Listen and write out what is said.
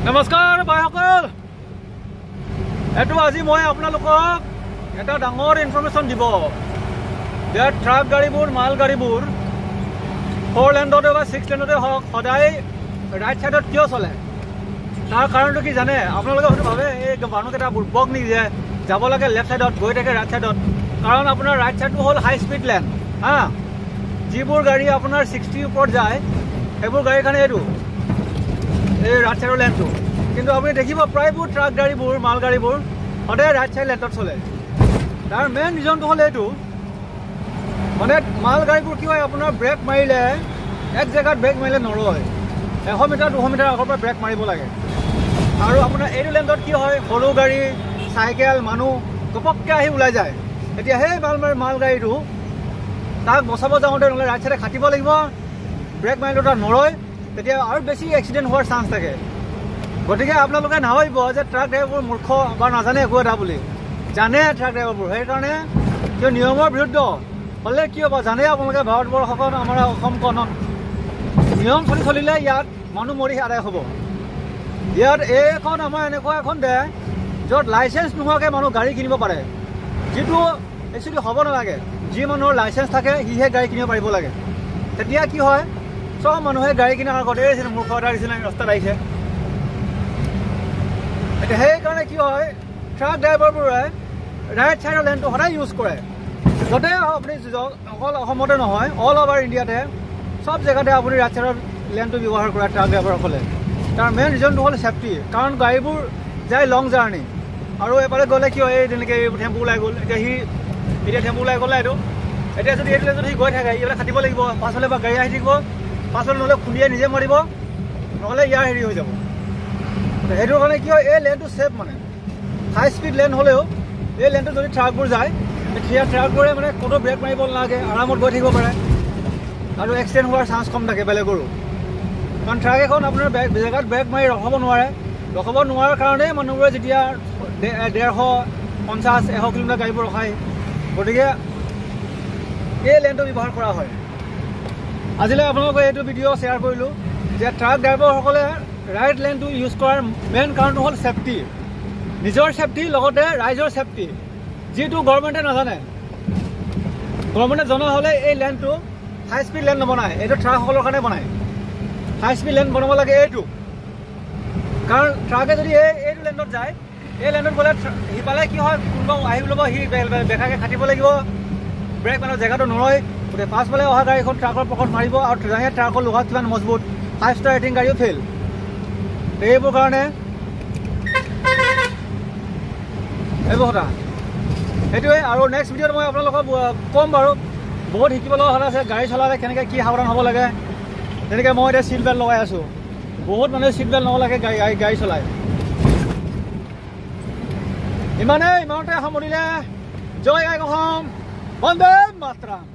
নমস্কাৰ ভাইসকল, এইটো আজি মই আপোনালোকক এটা ডাঙৰ ইনফৰমেশ্যন দিব যে ট্ৰাক গাড়ীবোৰ মাল গাড়ীবোৰ 4 লেণ্ডতে বা 6 লেণ্ডতে হওক সদায় ৰাইট সাইডত কিয় চলে তাৰ কাৰণটো কি জানে? আপোনালোকে হয়তো ভাবে এই মানুহকেইটা বুৰ্বক নেকি যে যাব লাগে লেফ্ট সাইডত গৈ থাকে ৰাইট সাইডত। কাৰণ আপোনাৰ ৰাইট সাইডটো হ'ল হাই স্পীড লেন। যিবোৰ গাড়ী আপোনাৰ 60 ওপৰত যায় সেইবোৰ গাড়ীৰ কাৰণে এইটো এই ৰাইট সাইডৰ লেনটো। কিন্তু আপুনি দেখিব প্ৰায়বোৰ ট্ৰাক গাড়ীবোৰ মাল গাড়ীবোৰ সদায় ৰাইট সাইড লেনটোত চলে। তাৰ মেইন ৰিজনটো হ'ল এইটো, মানে মাল গাড়ীবোৰ কি হয়, আপোনাৰ ব্ৰেক মাৰিলে এক জেগাত ব্ৰেক মাৰিলে নৰয়, 100 মিটাৰ 200 মিটাৰ আগৰ পৰা ব্ৰেক মাৰিব লাগে। আৰু আপোনাৰ এইটো লেনটোত কি হয়, সৰু গাড়ী চাইকেল মানুহ গপককৈ আহি ওলাই যায়। এতিয়া সেই মাল গাড়ীটো তাক বচাব যাওঁতে নহ'লে ৰাইট চাইডে খাটিব লাগিব, ব্ৰেক মাৰিলে তাত নৰয়, তেতিয়া আৰু বেছি এক্সিডেণ্ট হোৱাৰ চান্স থাকে। গতিকে আপোনালোকে নাভাবিব যে ট্ৰাক ড্ৰাইভাৰবোৰ মূৰ্খ বা নাজানে একো এটা বুলি। জানে ট্ৰাক ড্ৰাইভাৰবোৰ, সেইকাৰণে কিয় নিয়মৰ বিৰুদ্ধ হ'লে কি হ'ব জানে আপোনালোকে? ভাৰতবৰ্ষখন আমাৰ অসমখনত নিয়ম চলিলে ইয়াত মানুহ মৰি আদায় হ'ব। ইয়াত এইখন আমাৰ এনেকুৱা এখন দেশ য'ত লাইচেঞ্চ নোহোৱাকৈ মানুহ গাড়ী কিনিব পাৰে, যিটো একচুৱেলি হ'ব নালাগে। যি মানুহৰ লাইচেঞ্চ থাকে সিহে গাড়ী কিনিব পাৰিব লাগে। তেতিয়া কি হয়, চব মানুহে গাড়ী কিনাৰ আগতে মূৰ্খ এটাৰ নিচিনা ৰাস্তাত আহিছে। এতিয়া সেইকাৰণে কি হয়, ট্ৰাক ড্ৰাইভাৰবোৰে ৰাইট ছাইডৰ লেনটো সদায় ইউজ কৰে। য'তে আপুনি অকল অসমতে নহয়, অল অভাৰ ইণ্ডিয়াতে চব জেগাতে আপুনি ৰাইট ছাইডৰ লেনটো ব্যৱহাৰ কৰে ট্ৰাক ড্ৰাইভাৰসকলে। তাৰ মেইন ৰিজনটো হ'ল ছেফটি। কাৰণ গাড়ীবোৰ যায় লং জাৰ্ণি, আৰু এফালে গ'লে কি হয়, এই তেনেকৈ টেম্পু ওলাই গ'ল, এতিয়া টেম্পু ওলাই গ'লে এইটো এতিয়া যদি এইটো যদি গৈ থাকে এইবিলাক খাটিব লাগিব, পাছলৈ বা গাড়ী আহি থাকিব, পাছলৈ নহ'লে খুন্দিয়াই নিজে মাৰিব, নহ'লে ইয়াৰ হেৰি হৈ যাব। সেইটোৰ কাৰণে কি হয়, এই লেনটো ছেফ, মানে হাই স্পীড লেন হ'লেও এই লেনটো যদি ট্ৰাকবোৰ যায় তেতিয়া ট্ৰাকবোৰে মানে কোনো ব্ৰেক মাৰিব নালাগে, আৰামত গৈ থাকিব পাৰে আৰু এক্সিডেণ্ট হোৱাৰ চান্স কম থাকে বেলেগৰো। কাৰণ ট্ৰাক এখন আপোনাৰ জেগাত ব্ৰেক মাৰি ৰখাব নোৱাৰাৰ কাৰণেই মানুহবোৰে যেতিয়া 150, 50, 100 কিলোমিটাৰ গাড়ীবোৰ ৰখায়। গতিকে এই লেনটো ব্যৱহাৰ কৰা হয়। আজিলৈ আপোনালোকে এইটো ভিডিঅ' শ্বেয়াৰ কৰিলোঁ যে ট্ৰাক ড্ৰাইভাৰসকলে ৰাইট লেনটো ইউজ কৰাৰ মেইন কাৰণটো হ'ল ছেফটি, নিজৰ ছেফটি লগতে ৰাইজৰ ছেফটি, যিটো গভৰ্ণমেণ্টে নাজানে। গভৰ্ণমেণ্টে জনা হ'লে এই লেনটো হাই স্পীড লেন নবনায়, এইটো ট্ৰাকসকলৰ কাৰণে বনায়। হাই স্পীড লেন বনাব লাগে এইটো, কাৰণ ট্ৰাকে যদি এইটো লেনত যায়, এই লেনত গ'লে সিফালে কি হয়, কোনোবা আহি ল'ব, সি বেকাকৈ খাটিব লাগিব, ব্ৰেক মাৰিব জেগাটো নৰয়, গতিকে পাছফালে অহা গাড়ীখন ট্ৰাকৰ পকৰত মাৰিব, আৰু ট্ৰাকৰ লোহা কিমান মজবুত, 5 ষ্টাৰ ৰেটিং গাড়ীও ফেইল। এইবোৰ কাৰণে এইবোৰ কথা সেইটোৱে। আৰু নেক্সট ভিডিঅ'ত মই আপোনালোকক ক'ম বাৰু, বহুত শিকিব লগা কথা আছে গাড়ী চলালে কেনেকৈ কি সাৱধান হ'ব লাগে। তেনেকৈ মই এতিয়া ছিট বেল্ট লগাই আছোঁ, বহুত মানুহে ছিট বেল্ট নলগাকৈ গাড়ী চলায়। ইমানতে সামৰিলে। জয় আই অসম, বন্দে মাতৰম।